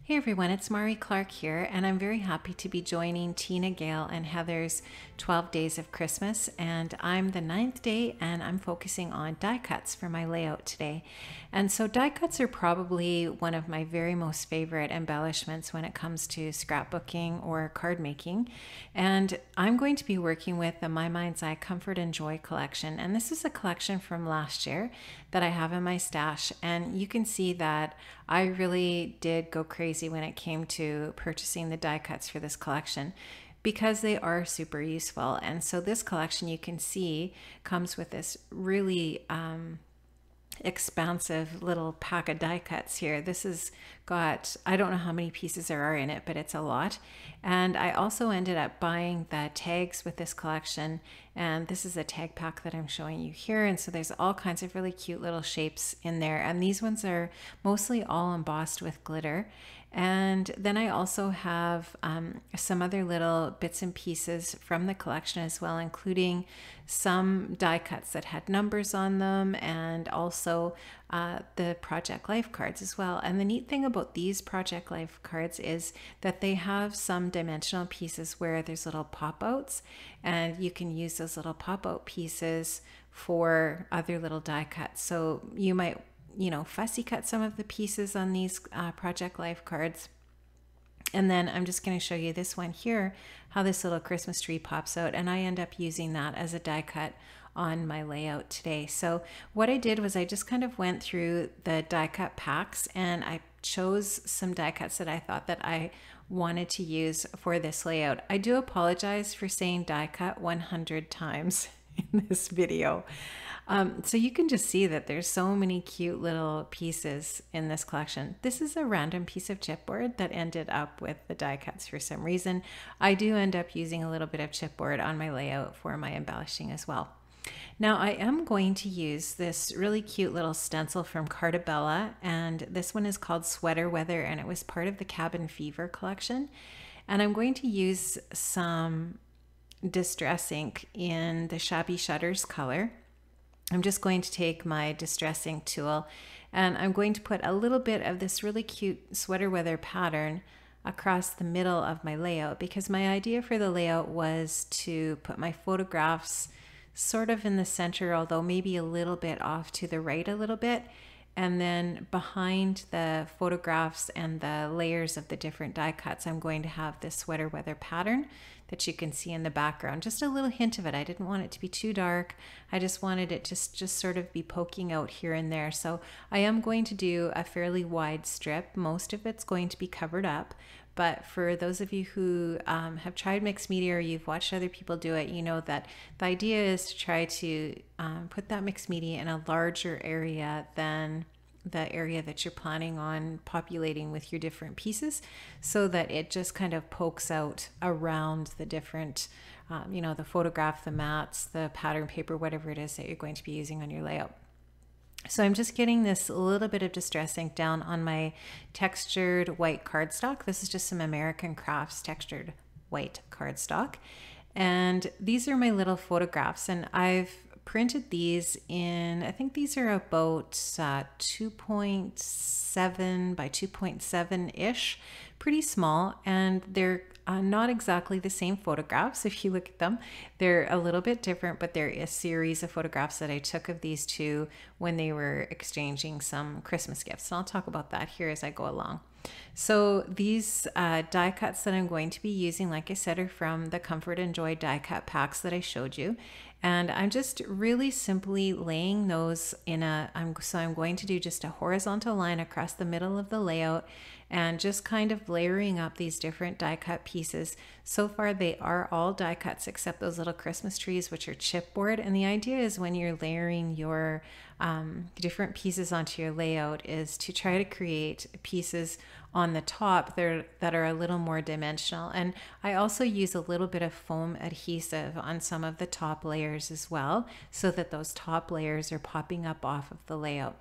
Hey everyone, it's Clarke here, and I'm very happy to be joining Tina, Gail, and Heather's 12 Days of Christmas. And I'm the 9th day, and I'm focusing on die cuts for my layout today. And so, die cuts are probably one of my very most favorite embellishments when it comes to scrapbooking or card making. And I'm going to be working with the My Mind's Eye Comfort and Joy collection. And this is a collection from last year that I have in my stash. And you can see that I really did go crazy when it came to purchasing the die cuts for this collection because they are super useful. And so this collection, you can see, comes with this really expansive little pack of die cuts here. This has got, I don't know how many pieces there are in it, but it's a lot. And I also ended up buying the tags with this collection, and this is a tag pack that I'm showing you here. And so there's all kinds of really cute little shapes in there, and these ones are mostly all embossed with glitter. And then I also have some other little bits and pieces from the collection as well, including some die cuts that had numbers on them, and also the Project Life cards as well. And the neat thing about these Project Life cards is that they have some dimensional pieces where there's little pop-outs, and you can use those little pop-out pieces for other little die cuts. So you might fussy cut some of the pieces on these Project Life cards. And then I'm just going to show you this one here, how this little Christmas tree pops out. And I end up using that as a die cut on my layout today. So what I did was I just kind of went through the die cut packs, and I chose some die cuts that I thought that I wanted to use for this layout. I do apologize for saying die cut 100 times in this video. So you can just see that there's so many cute little pieces in this collection. This is a random piece of chipboard that ended up with the die cuts for some reason. I do end up using a little bit of chipboard on my layout for my embellishing as well. Now I am going to use this really cute little stencil from Cartabella, and this one is called Sweater Weather, and it was part of the Cabin Fever collection. And I'm going to use some distress ink in the Shabby Shutters color. I'm just going to take my distress ink tool, and I'm going to put a little bit of this really cute sweater weather pattern across the middle of my layout, because my idea for the layout was to put my photographs sort of in the center, although maybe a little bit off to the right a little bit. And then behind the photographs and the layers of the different die cuts, I'm going to have this sweater weather pattern that you can see in the background. Just a little hint of it. I didn't want it to be too dark. I just wanted it to just sort of be poking out here and there. So I am going to do a fairly wide strip. Most of it's going to be covered up. But for those of you who have tried mixed media, or you've watched other people do it, you know that the idea is to try to put that mixed media in a larger area than the area that you're planning on populating with your different pieces, so that it just kind of pokes out around the different, the photograph, the mats, the pattern paper, whatever it is that you're going to be using on your layout. So I'm just getting this little bit of distress ink down on my textured white cardstock. This is just some American Crafts textured white cardstock. And these are my little photographs, and I've printed these in, I think these are about 2.7 by 2.7-ish, pretty small, and they're not exactly the same photographs. If you look at them, they're a little bit different, but they're a series of photographs that I took of these two when they were exchanging some Christmas gifts. And I'll talk about that here as I go along. So these die cuts that I'm going to be using, like I said, are from the Comfort and Joy die cut packs that I showed you. And I'm just really simply laying those in so I'm going to do just a horizontal line across the middle of the layout, and just kind of layering up these different die cut pieces. So far they are all die cuts except those little Christmas trees, which are chipboard. And the idea is when you're layering your different pieces onto your layout is to try to create pieces on the top that are a little more dimensional. And I also use a little bit of foam adhesive on some of the top layers as well, so that those top layers are popping up off of the layout.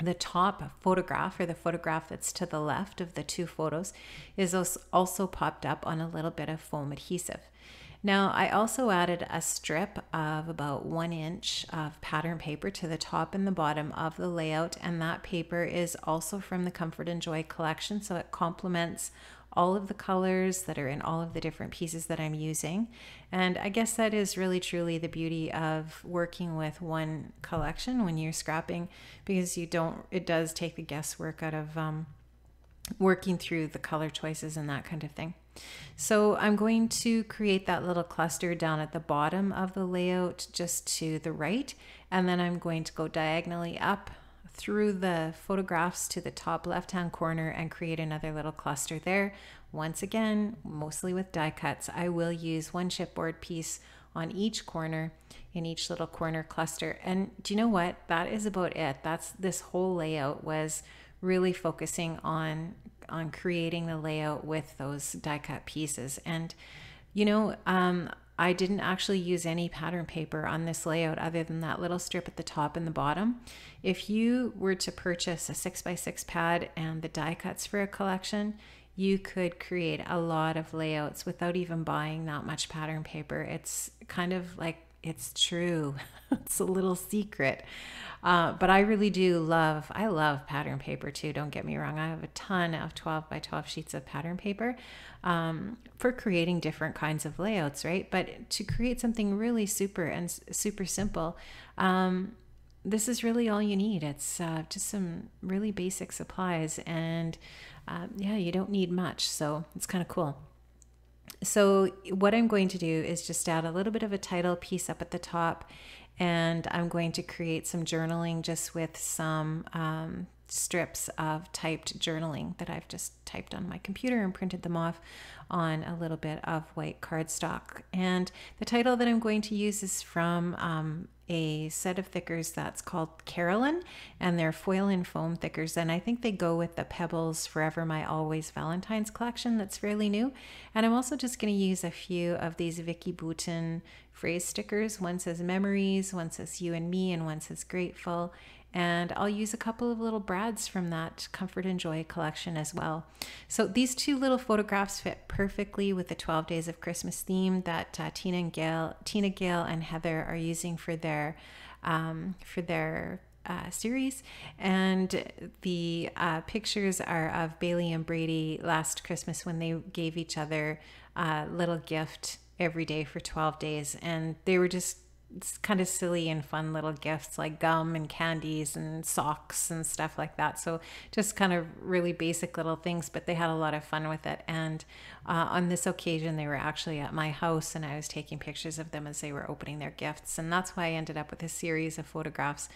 The top photograph, or the photograph that's to the left of the two photos, is also popped up on a little bit of foam adhesive. Now I also added a strip of about 1 inch of pattern paper to the top and the bottom of the layout, and that paper is also from the Comfort and Joy collection, so it complements all of the colors that are in all of the different pieces that I'm using. And I guess that is really truly the beauty of working with one collection when you're scrapping, because it does take the guesswork out of working through the color choices and that kind of thing. So I'm going to create that little cluster down at the bottom of the layout just to the right, and then I'm going to go diagonally up through the photographs to the top left hand corner and create another little cluster there. Once again, mostly with die cuts. I will use one chipboard piece on each corner in each little corner cluster. And do you know what? That is about it. This whole layout was really focusing on creating the layout with those die cut pieces. And I didn't actually use any pattern paper on this layout other than that little strip at the top and the bottom. If you were to purchase a 6x6 pad and the die cuts for a collection, you could create a lot of layouts without even buying that much pattern paper. It's kind of like, it's true. It's a little secret. But I really I love pattern paper too. Don't get me wrong. I have a ton of 12 by 12 sheets of pattern paper for creating different kinds of layouts, right? But to create something really super simple, this is really all you need. It's just some really basic supplies, and yeah, you don't need much. So it's kind of cool. So what I'm going to do is just add a little bit of a title piece up at the top, and I'm going to create some journaling just with some strips of typed journaling that I've just typed on my computer and printed them off on a little bit of white cardstock. And the title that I'm going to use is from a set of thickers that's called Carolyn, and they're foil and foam thickers, and I think they go with the Pebbles Forever My Always Valentine's collection that's fairly new. And I'm also just going to use a few of these Vicky Boutin phrase stickers. One says memories, one says you and me, and one says grateful. And I'll use a couple of little brads from that Comfort and Joy collection as well. So these two little photographs fit perfectly with the 12 Days of Christmas theme that Tina, Gail, and Heather are using for their series. And the pictures are of Bailey and Brady last Christmas when they gave each other a little gift every day for 12 days. And they were just kind of silly and fun little gifts like gum and candies and socks and stuff like that. So just kind of really basic little things, but they had a lot of fun with it. And on this occasion, they were actually at my house, and I was taking pictures of them as they were opening their gifts. And that's why I ended up with a series of photographs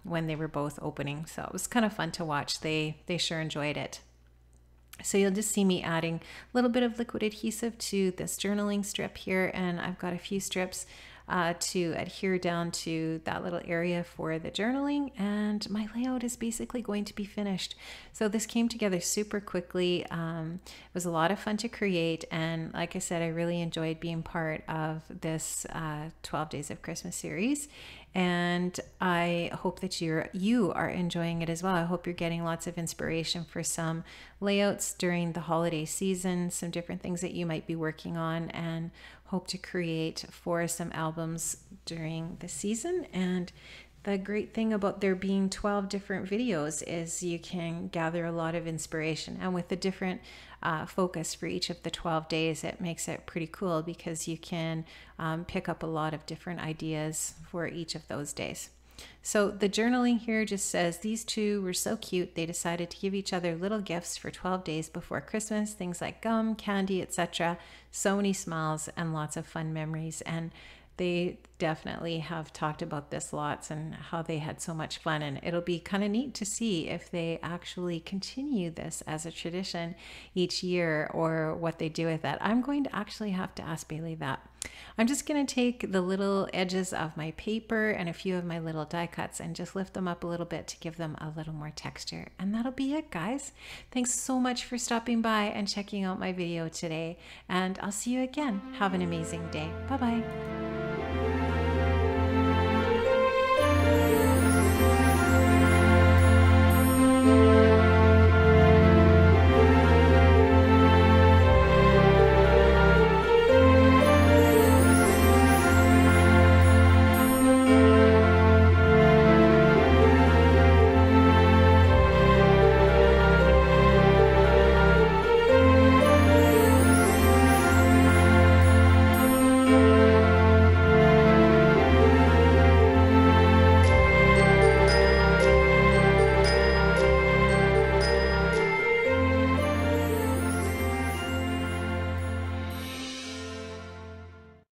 when they were both opening. So it was kind of fun to watch. They sure enjoyed it. So you'll just see me adding a little bit of liquid adhesive to this journaling strip here, and I've got a few strips to adhere down to that little area for the journaling, and my layout is basically going to be finished. So this came together super quickly. It was a lot of fun to create, and like I said, I really enjoyed being part of this 12 Days of Christmas series, and I hope that you are enjoying it as well. I hope you're getting lots of inspiration for some layouts during the holiday season, some different things that you might be working on, and hope to create for some albums during the season. And the great thing about there being 12 different videos is you can gather a lot of inspiration, and with the different focus for each of the 12 days, it makes it pretty cool because you can pick up a lot of different ideas for each of those days. So the journaling here just says, these two were so cute, they decided to give each other little gifts for 12 days before Christmas, things like gum, candy, etc. So many smiles and lots of fun memories. And they definitely have talked about this lots and how they had so much fun, and it'll be kind of neat to see if they actually continue this as a tradition each year or what they do with that. I'm going to actually have to ask Bailey that. I'm just going to take the little edges of my paper and a few of my little die cuts and just lift them up a little bit to give them a little more texture. And that'll be it, guys. Thanks so much for stopping by and checking out my video today. And I'll see you again. Have an amazing day. Bye-bye.